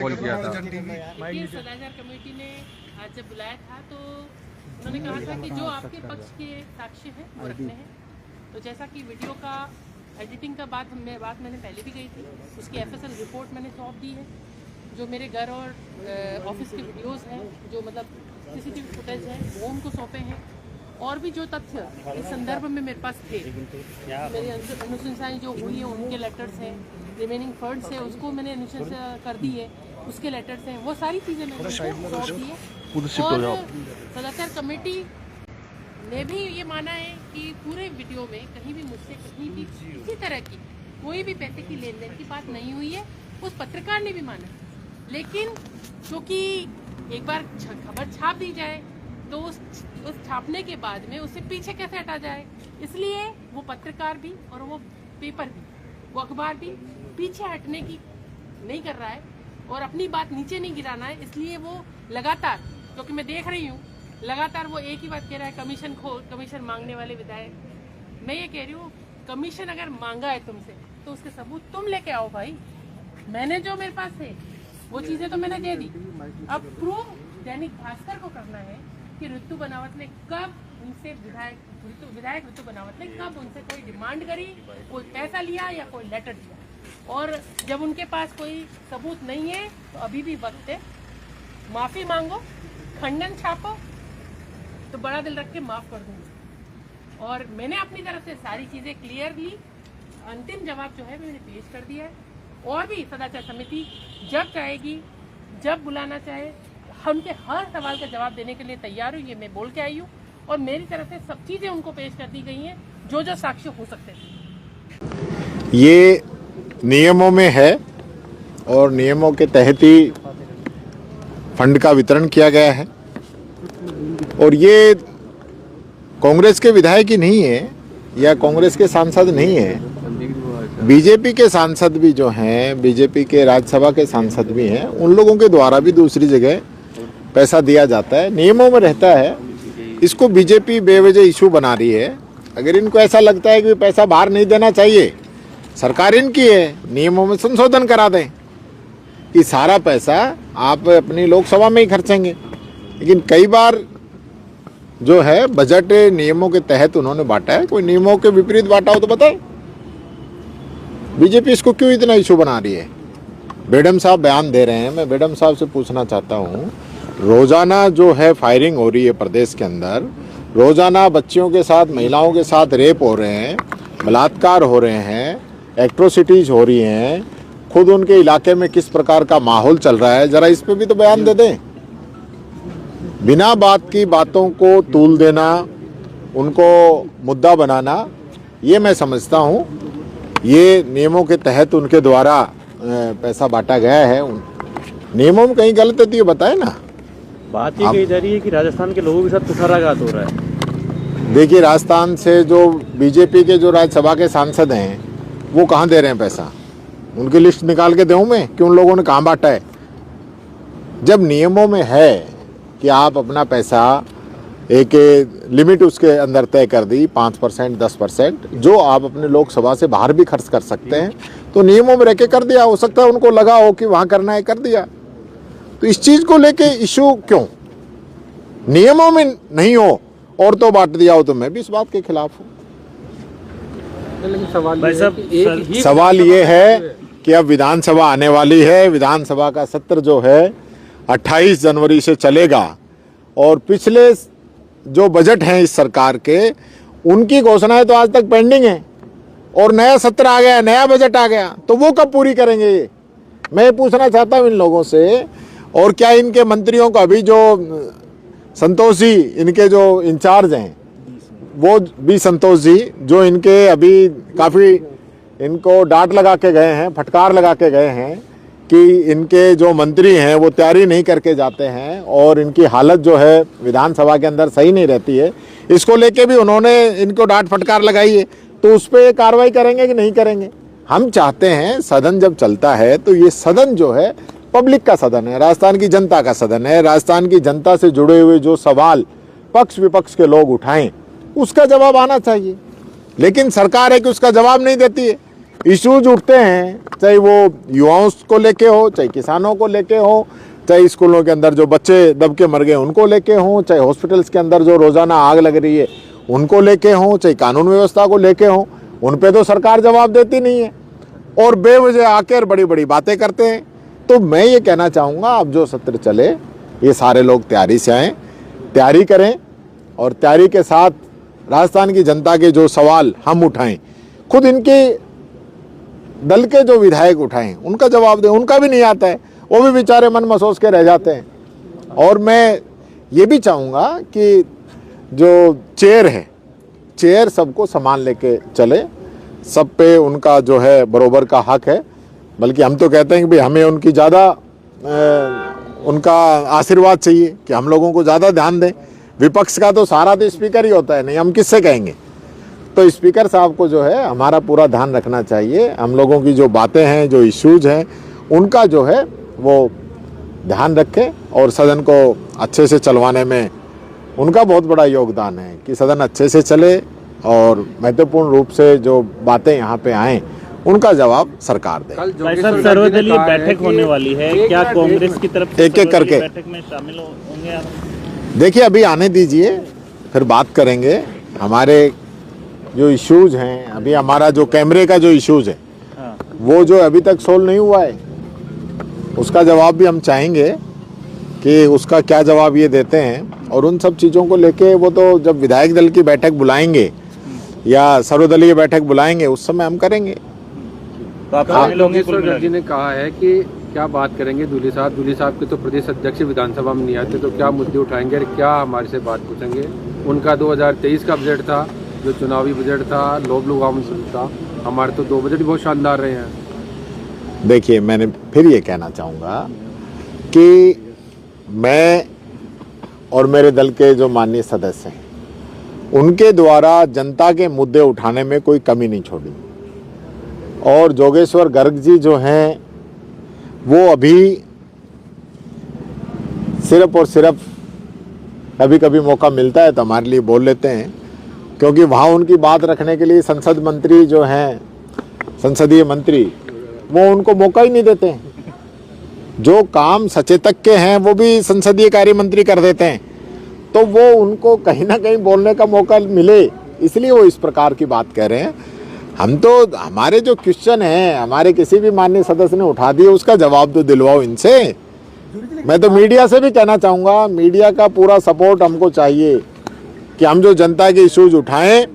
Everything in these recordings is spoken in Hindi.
कॉल किया था। देखिए, सदाचार कमेटी ने आज जब बुलाया था तो उन्होंने कहा था कि जो आपके पक्ष के साक्ष्य हैं वो रखने हैं। तो जैसा कि वीडियो का एडिटिंग का बात मैंने पहले भी कही थी, उसकी एफएसएल रिपोर्ट मैंने सौंप दी है। जो मेरे घर और ऑफिस के वीडियोस हैं, जो मतलब सीसीटीवी फुटेज है, वो उनको सौंपे हैं। और भी जो तथ्य इस संदर्भ में मेरे पास थे, मेरी अनुशंसाएं जो हुई है उनके लेटर्स हैं, रिमेनिंग फंड्स है उसको मैंने अनुशंसा कर दी है, उसके लेटर्स हैं, वो सारी चीज़ें मैंने उनको सौंप दी है। और सदाचार कमेटी ने भी ये माना है कि पूरे वीडियो में कहीं भी मुझसे कहीं भी किसी तरह की कोई भी पैसे की लेन देन की बात नहीं हुई है। उस पत्रकार ने भी माना, लेकिन क्योंकि एक बार खबर छाप दी जाए तो उस छापने के बाद में उससे पीछे कैसे हटा जाए, इसलिए वो पत्रकार भी और वो पेपर भी, वो अखबार भी पीछे हटने की नहीं कर रहा है और अपनी बात नीचे नहीं गिराना है। इसलिए वो लगातार, क्योंकि मैं देख रही हूँ लगातार वो एक ही बात कह रहा है, कमीशन मांगने वाले विधायक। मैं ये कह रही हूँ, कमीशन अगर मांगा है तुमसे तो उसके सबूत तुम लेके आओ भाई। मैंने जो मेरे पास है वो चीजें तो मैंने दे दी। अब प्रूव दैनिक भास्कर को करना है कि ऋतु बनावत ने कब उनसे विधायक ऋतु बनावत ने कब उनसे कोई डिमांड करी, कोई पैसा लिया या कोई लेटर दिया। और जब उनके पास कोई सबूत नहीं है तो अभी भी वक्त है, माफी मांगो, खंडन छापो, तो बड़ा दिल रख के माफ कर दूंगी। और मैंने अपनी तरफ से सारी चीजें क्लियर ली, अंतिम जवाब जो है मैंने पेश कर दिया है। और भी सदाचार समिति जब चाहेगी, जब बुलाना चाहे, हमके हर सवाल का जवाब देने के लिए तैयार हूँ। ये मैं बोल के आई हूँ और मेरी तरफ से सब चीजें उनको पेश कर दी गई हैं जो जो साक्ष्य हो सकते थे। ये नियमों में है और नियमों के तहत ही फंड का वितरण किया गया है। और ये कांग्रेस के विधायक ही नहीं है या कांग्रेस के सांसद नहीं है, बीजेपी के सांसद भी जो हैं, बीजेपी के राज्यसभा के सांसद भी हैं, उन लोगों के द्वारा भी दूसरी जगह पैसा दिया जाता है, नियमों में रहता है। इसको बीजेपी बेवजह इशू बना रही है। अगर इनको ऐसा लगता है कि पैसा बाहर नहीं देना चाहिए, सरकार इनकी है, नियमों में संशोधन करा दें कि सारा पैसा आप अपनी लोकसभा में ही खर्चेंगे। लेकिन कई बार जो है बजट नियमों के तहत उन्होंने बांटा है, कोई नियमों के विपरीत बांटा हो तो बताएं। बीजेपी इसको क्यों इतना इशू बना रही है? बेडम साहब बयान दे रहे हैं, मैं बेडम साहब से पूछना चाहता हूँ, रोजाना जो है फायरिंग हो रही है प्रदेश के अंदर, रोजाना बच्चियों के साथ, महिलाओं के साथ रेप हो रहे हैं, बलात्कार हो रहे हैं, एट्रोसिटीज हो रही हैं, खुद उनके इलाके में किस प्रकार का माहौल चल रहा है, जरा इस पे भी तो बयान दे दें। बिना बात की बातों को तूल देना, उनको मुद्दा बनाना, ये मैं समझता हूँ ये नियमों के तहत उनके द्वारा पैसा बांटा गया है। नियमों में कहीं गलत है तो ये बताए ना। बात ये कही जा रही है कि राजस्थान के लोगों के साथ कुठाराघात हो रहा है। देखिए, राजस्थान से जो बीजेपी के जो राज्यसभा के सांसद हैं वो कहाँ दे रहे हैं पैसा? उनकी लिस्ट निकाल के दूं मैं कि उन लोगों ने कहाँ बांटा है? जब नियमों में है कि आप अपना पैसा एक लिमिट उसके अंदर तय कर दी, 5%, 10%, जो आप अपने लोकसभा से बाहर भी खर्च कर सकते हैं, तो नियमों में रह के कर दिया। हो सकता है उनको लगा हो कि वहाँ करना है, कर दिया। तो इस चीज़ को लेके इशू क्यों? नियमों में नहीं हो और तो बांट दिया हो, तो मैं भी इस बात के खिलाफ हूँ। सवाल ये है कि अब विधानसभा आने वाली है, विधानसभा का सत्र जो है 28 जनवरी से चलेगा और पिछले जो बजट हैं इस सरकार के, उनकी घोषणाएं तो आज तक पेंडिंग है और नया सत्र आ गया, नया बजट आ गया, तो वो कब पूरी करेंगे? ये मैं पूछना चाहता हूं इन लोगों से। और क्या इनके मंत्रियों को अभी जो संतोष जी, इनके जो इंचार्ज हैं, वो भी संतोष जी, जो इनके अभी काफ़ी इनको डांट लगा के गए हैं, फटकार लगा के गए हैं कि इनके जो मंत्री हैं वो तैयारी नहीं करके जाते हैं और इनकी हालत जो है विधानसभा के अंदर सही नहीं रहती है, इसको लेके भी उन्होंने इनको डांट फटकार लगाई है। तो उस पर कार्रवाई करेंगे कि नहीं करेंगे? हम चाहते हैं सदन जब चलता है तो ये सदन जो है पब्लिक का सदन है, राजस्थान की जनता का सदन है। राजस्थान की जनता से जुड़े हुए जो सवाल पक्ष विपक्ष के लोग उठाएं उसका जवाब आना चाहिए। लेकिन सरकार है कि उसका जवाब नहीं देती है। इश्यूज उठते हैं, चाहे वो युवाओं को लेके हो, चाहे किसानों को लेके हो, चाहे स्कूलों के अंदर जो बच्चे दब के मर गए उनको लेके हो, चाहे हॉस्पिटल्स के अंदर जो रोजाना आग लग रही है उनको लेके हो, चाहे कानून व्यवस्था को लेके हो, उन पे तो सरकार जवाब देती नहीं है और बेवजह आकर बड़ी बड़ी बातें करते हैं। तो मैं ये कहना चाहूँगा, अब जो सत्र चले ये सारे लोग तैयारी से आएँ, तैयारी करें और तैयारी के साथ राजस्थान की जनता के जो सवाल हम उठाएं, खुद इनके दल के जो विधायक उठाएं, उनका जवाब दें। उनका भी नहीं आता है, वो भी बेचारे मन महसूस के रह जाते हैं। और मैं ये भी चाहूँगा कि जो चेयर है, चेयर सबको सामान लेके चले, सब पे उनका जो है बरोबर का हक है। बल्कि हम तो कहते हैं कि भाई हमें उनकी ज़्यादा उनका आशीर्वाद चाहिए कि हम लोगों को ज़्यादा ध्यान दें। विपक्ष का तो सारा तो स्पीकर ही होता है, नहीं हम किससे कहेंगे। तो स्पीकर साहब को जो है हमारा पूरा ध्यान रखना चाहिए। हम लोगों की जो बातें हैं, जो इश्यूज हैं, उनका जो है वो ध्यान रखें और सदन को अच्छे से चलवाने में उनका बहुत बड़ा योगदान है कि सदन अच्छे से चले और महत्वपूर्ण रूप से जो बातें यहाँ पे आएँ उनका जवाब सरकार दे। सर, सर्वदलीय बैठक होने वाली है, क्या कांग्रेस की तरफ से एक एक करके बैठक में शामिल होंगे आप? देखिए अभी आने दीजिए, फिर बात करेंगे। हमारे जो इश्यूज हैं, अभी हमारा जो कैमरे का जो इश्यूज है वो जो अभी तक सोल्व नहीं हुआ है, उसका जवाब भी हम चाहेंगे कि उसका क्या जवाब ये देते हैं। और उन सब चीज़ों को लेके वो तो जब विधायक दल की बैठक बुलाएंगे या सर्वदलीय बैठक बुलाएंगे उस समय हम करेंगे। तो आप योगेश्वर जी ने कहा है कि क्या बात करेंगे दूल्हे साहब के तो प्रदेश अध्यक्ष विधानसभा में नहीं आते, तो क्या मुद्दे उठाएंगे और क्या हमारे से बात पूछेंगे। उनका 2023 का बजट था, जो चुनावी बजट था, लोभ लुभावन था। हमारे तो 2 बजट बहुत शानदार रहे हैं। देखिए मैंने फिर ये कहना चाहूँगा कि मैं और मेरे दल के जो माननीय सदस्य हैं उनके द्वारा जनता के मुद्दे उठाने में कोई कमी नहीं छोड़ी। और जोगेश्वर गर्ग जी जो हैं वो अभी सिर्फ और सिर्फ कभी कभी मौका मिलता है तो हमारे लिए बोल लेते हैं, क्योंकि वहाँ उनकी बात रखने के लिए संसद मंत्री जो हैं, संसदीय मंत्री, वो उनको मौका ही नहीं देते हैं। जो काम सचेतक के हैं वो भी संसदीय कार्य मंत्री कर देते हैं, तो वो उनको कहीं ना कहीं बोलने का मौका मिले, इसलिए वो इस प्रकार की बात कह रहे हैं। हम तो हमारे जो क्वेश्चन हैं हमारे किसी भी माननीय सदस्य ने उठा दिए, उसका जवाब तो दिलवाओ इनसे। मैं तो मीडिया से भी कहना चाहूँगा, मीडिया का पूरा सपोर्ट हमको चाहिए कि हम जो जनता के इश्यूज उठाएं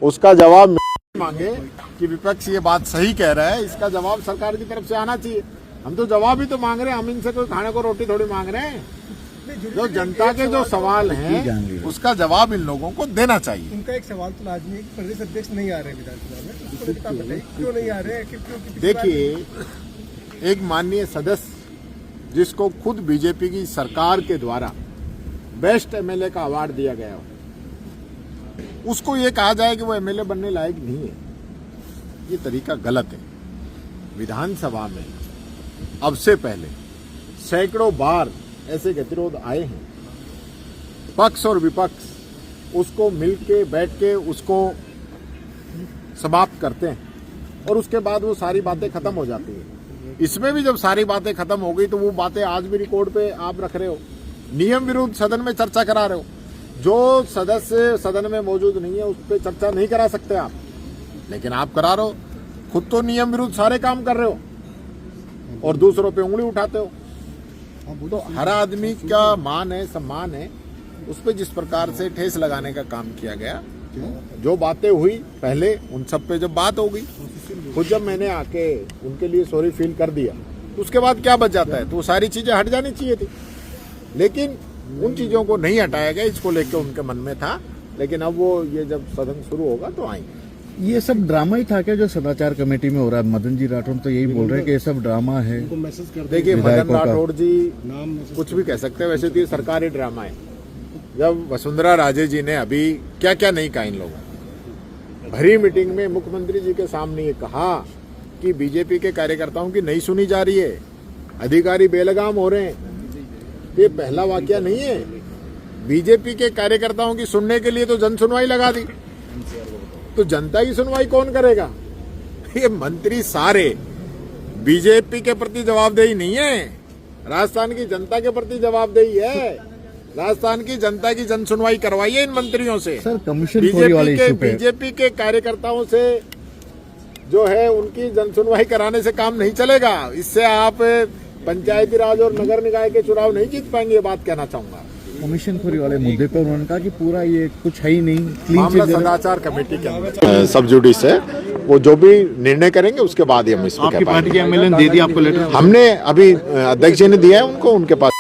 उसका जवाब मांगे कि विपक्ष ये बात सही कह रहा है, इसका जवाब सरकार की तरफ से आना चाहिए। हम तो जवाब ही तो मांग रहे हैं, हम इनसे कोई खाने को रोटी थोड़ी मांग रहे हैं। जो जनता के जो सवाल हैं उसका जवाब इन लोगों को देना चाहिए। उनका एक सवाल तो लाजमी है कि प्रदेश अध्यक्ष नहीं आ रहे विधानसभा में, उसको लेकर आप बताइए क्यों नहीं आ रहे हैं। देखिए एक माननीय सदस्य जिसको खुद बीजेपी की सरकार के द्वारा बेस्ट एमएलए का अवार्ड दिया गया हो, उसको ये कहा जाए कि वो एमएलए बनने लायक नहीं है, ये तरीका गलत है। विधानसभा में अब से पहले सैकड़ों बार ऐसे गतिरोध आए हैं, पक्ष और विपक्ष उसको मिलके बैठ के उसको समाप्त करते हैं और उसके बाद वो सारी बातें खत्म हो जाती है। इसमें भी जब सारी बातें खत्म हो गई तो वो बातें आज भी रिकॉर्ड पे आप रख रहे हो, नियम विरुद्ध सदन में चर्चा करा रहे हो। जो सदस्य सदन में मौजूद नहीं है उस पर चर्चा नहीं करा सकते आप, लेकिन आप करा रहे हो। खुद तो नियम विरुद्ध सारे काम कर रहे हो और दूसरों पे उंगली उठाते हो। तो हर आदमी का मान है, सम्मान है, उस पर जिस प्रकार से ठेस लगाने का काम किया गया, जो बातें हुई पहले उन सब पे जब बात हो गई, खुद जब मैंने आके उनके लिए सॉरी फील कर दिया, उसके बाद क्या बच जाता है। तो वो सारी चीजें हट जानी चाहिए थी, लेकिन उन चीजों को नहीं हटाया गया, इसको लेकर उनके मन में था। लेकिन अब वो ये जब सदन शुरू होगा तो आएंगे। ये सब ड्रामा ही था क्या जो सदाचार कमेटी में हो रहा है? मदन जी राठौड़ तो यही बोल रहे हैं कि ये सब ड्रामा है। देखिए मदन राठौड़ जी कुछ भी कह सकते हैं, वैसे तो ये सरकारी ड्रामा है। जब वसुंधरा राजे जी ने अभी क्या क्या नहीं कहा इन लोगों, भरी मीटिंग में मुख्यमंत्री जी के सामने ये कहा कि बीजेपी के कार्यकर्ताओं की नहीं सुनी जा रही है, अधिकारी बेलगाम हो रहे हैं। ये पहला वाकया नहीं है। बीजेपी के कार्यकर्ताओं की सुनने के लिए तो जन सुनवाई लगा दी, तो जनता की सुनवाई कौन करेगा? ये मंत्री सारे बीजेपी के प्रति जवाबदेही नहीं है, राजस्थान की जनता के प्रति जवाबदेही है। राजस्थान की जनता की जन सुनवाई करवाइए इन मंत्रियों से। सर कमीशन खोरी वाले इशू पे बीजेपी के कार्यकर्ताओं से जो है उनकी जन सुनवाई कराने से काम नहीं चलेगा। इससे आप पंचायती राज और नगर निकाय के चुनाव नहीं जीत पाएंगे, ये बात कहना चाहूंगा। कमीशन खोरी वाले मुद्दे पर उन्होंने कहा कि पूरा ये कुछ है ही नहीं, मामला क्लीन सदाचार कमेटी के अंदर सब जुडिस है, वो जो भी निर्णय करेंगे उसके बाद ही हम इसमें आपकी पार्टी के एमएलए ने दे दिया आपको लेटर? हमने अभी अध्यक्ष जी ने दिया है उनको, उनके पास